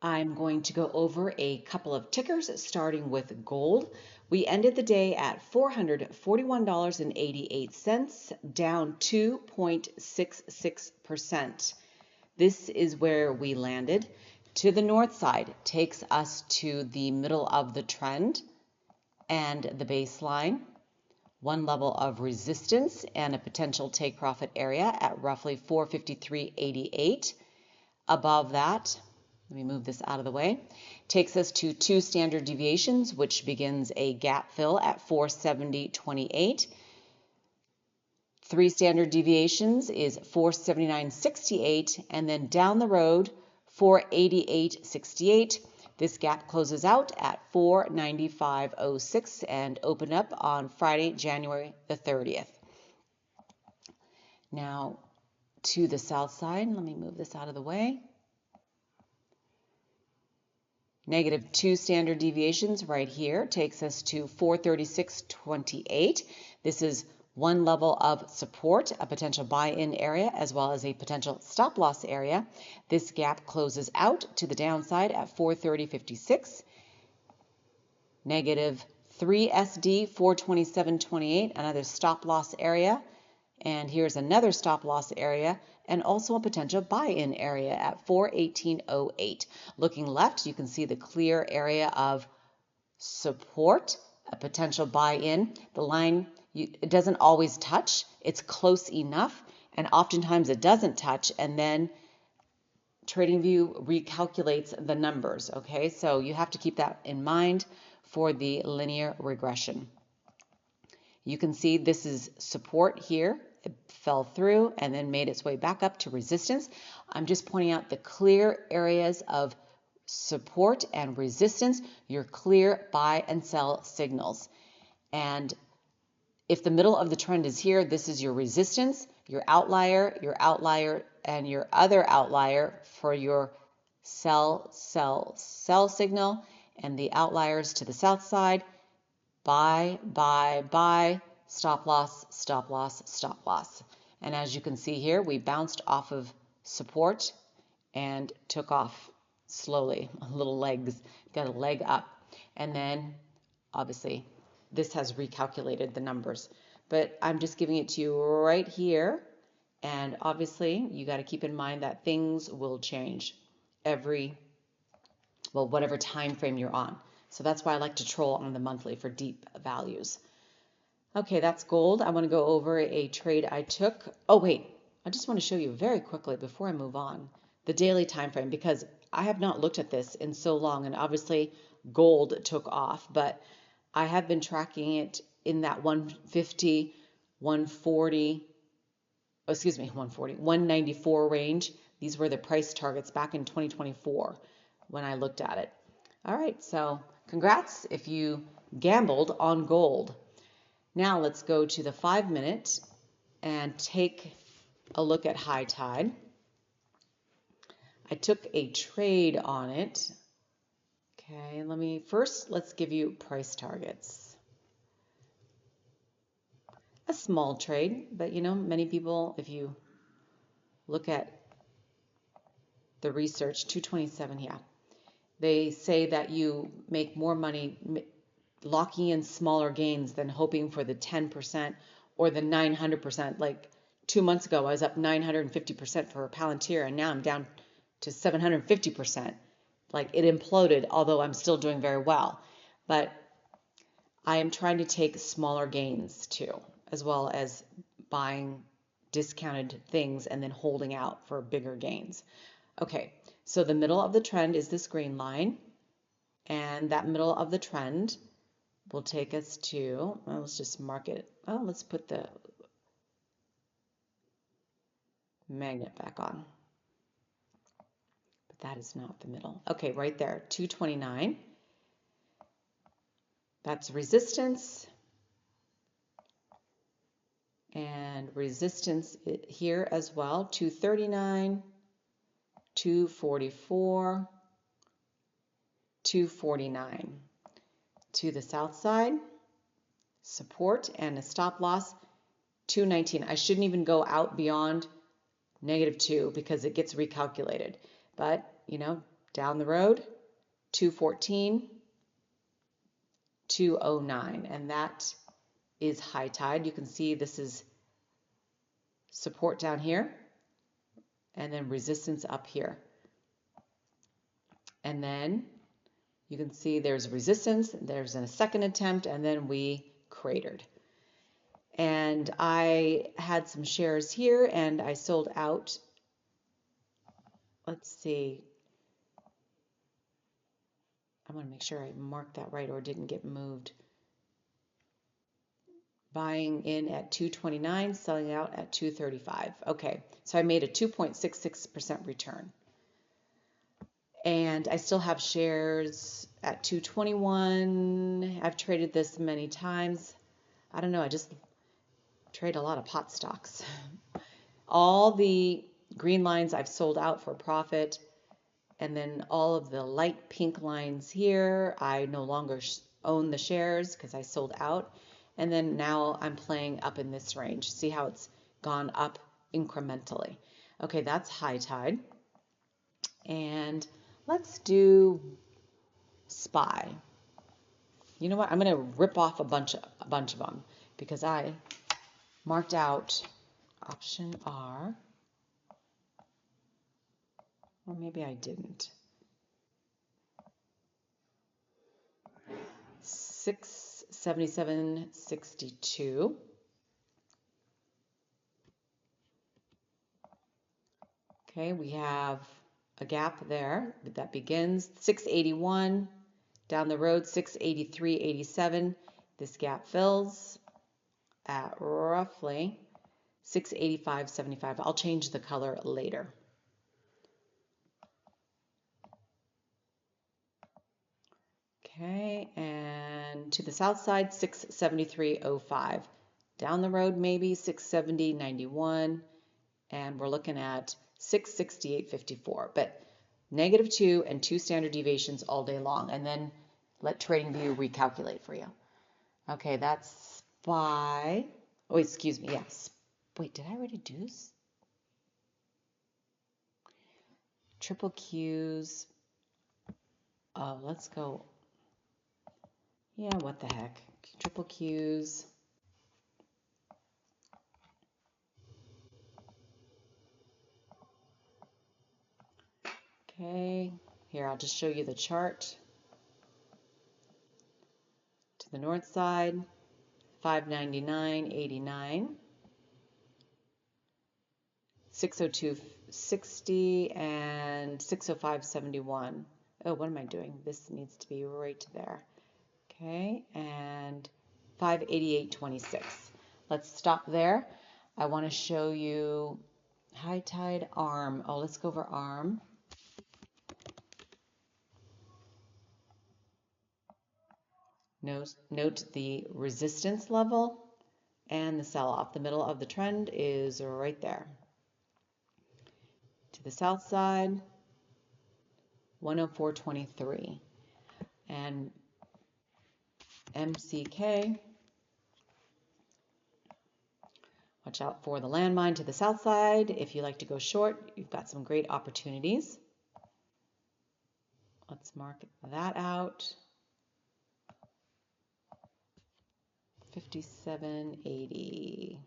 I'm going to go over a couple of tickers, starting with gold. We ended the day at $441.88, down 2.66%. This is where we landed. To the north side takes us to the middle of the trend and the baseline. One level of resistance and a potential take profit area at roughly 453.88. Above that, let me move this out of the way, takes us to 2 standard deviations, which begins a gap fill at 470.28. 3 standard deviations is 479.68, and then down the road, 488.68. This gap closes out at 495.06 and opened up on Friday, January the 30th. Now, to the south side, let me move this out of the way. Negative 2 standard deviations right here takes us to 436.28. This is one level of support, a potential buy-in area, as well as a potential stop-loss area. This gap closes out to the downside at 430.56. Negative 3 SD, 427.28, another stop-loss area. And here's another stop-loss area, and also a potential buy-in area at 418.08. Looking left, you can see the clear area of support, a potential buy-in. The line, it doesn't always touch. It's close enough, and oftentimes it doesn't touch, and then TradingView recalculates the numbers, okay? So you have to keep that in mind for the linear regression. You can see this is support here. It fell through and then made its way back up to resistance. I'm just pointing out the clear areas of support and resistance, your clear buy and sell signals. And if the middle of the trend is here, this is your resistance, your outlier, and your other outlier for your sell, sell, sell signal, and the outliers to the south side. Buy, buy, buy, stop loss, stop loss, stop loss. And as you can see here, we bounced off of support and took off slowly, little legs, got a leg up. And then obviously this has recalculated the numbers, but I'm just giving it to you right here. And obviously you got to keep in mind that things will change whatever time frame you're on. So that's why I like to troll on the monthly for deep values. Okay, that's gold. I want to go over a trade I took. Oh, wait. I just want to show you very quickly before I move on the daily time frame, because I have not looked at this in so long, and obviously gold took off, but I have been tracking it in that 150, 140, 194 range. These were the price targets back in 2024 when I looked at it. All right, so congrats if you gambled on gold. Now let's go to the 5-minute and take a look at high tide. I took a trade on it. Okay, let's give you price targets. A small trade, but many people, if you look at the research, 227, yeah. They say that you make more money locking in smaller gains than hoping for the 10% or the 900%. Like 2 months ago, I was up 950% for Palantir, and now I'm down to 750%. Like it imploded, although I'm still doing very well. But I am trying to take smaller gains too, as well as buying discounted things and then holding out for bigger gains. Okay, so the middle of the trend is this green line, and that middle of the trend will take us to, well, let's just mark it. Oh, let's put the magnet back on. But that is not the middle. Okay, right there, 229. That's resistance. And resistance here as well, 239, 244, 249. To the south side, support and a stop loss, 219. I shouldn't even go out beyond -2 because it gets recalculated. But, Down the road, 214, 209, and that is high tide. You can see this is support down here and then resistance up here. And then you can see there's resistance, there's a second attempt, and then we cratered. And I had some shares here and I sold out. Let's see. I want to make sure I marked that right or didn't get moved. Buying in at 229, selling out at 235. Okay, so I made a 2.66% return. And I still have shares at 221. I've traded this many times. I don't know, I just trade a lot of pot stocks. All the green lines I've sold out for profit. And then all of the light pink lines here, I no longer own the shares because I sold out. And then now I'm playing up in this range. See how it's gone up incrementally. Okay, that's high tide. And let's do SPY. You know what? I'm going to rip off a bunch of them because I marked out option R. Or maybe I didn't. 677.62. Okay, we have a gap there that begins 681, down the road 683.87. This gap fills at roughly 685.75. I'll change the color later. Okay, and to the south side 673.05. Down the road maybe 670.91, and we're looking at 668.54, but -2 and 2 standard deviations all day long, and then let TradingView recalculate for you. Okay, that's SPY. Oh, excuse me, yes. Wait, did I already do this? Triple Qs. Oh, let's go. Yeah, what the heck. Triple Qs. Okay, here I'll just show you the chart. To the north side, 599.89, 602.60, and 605.71. Oh, what am I doing? This needs to be right there. Okay, and 588.26. Let's stop there. I want to show you high tide ARM. Oh, let's go over ARM. Note the resistance level and the sell-off. The middle of the trend is right there. To the south side, 104.23. And MCK, watch out for the landmine to the south side. If you like to go short, you've got some great opportunities. Let's mark that out. 57.80.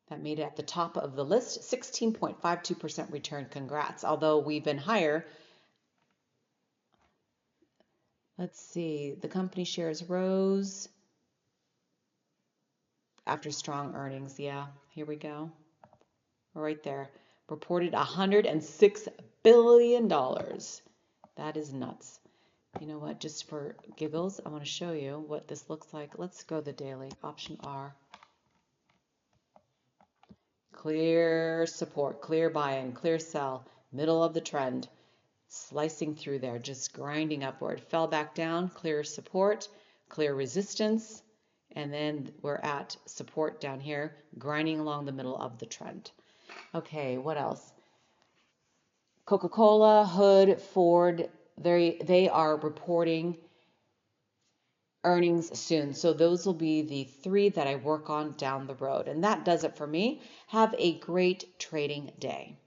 That made it at the top of the list. 16.52% return. Congrats. Although we've been higher. Let's see. The company shares rose after strong earnings. Yeah, here we go. Right there. Reported $106 billion. That is nuts. You know what? Just for giggles, I want to show you what this looks like. Let's go the daily. Option R. Clear support, clear buy-in, clear sell, middle of the trend, slicing through there, just grinding upward. Fell back down, clear support, clear resistance, and then we're at support down here, grinding along the middle of the trend. Okay, what else? Coca-Cola, Hood, Ford, they are reporting earnings soon. So those will be the 3 that I work on down the road. And that does it for me. Have a great trading day.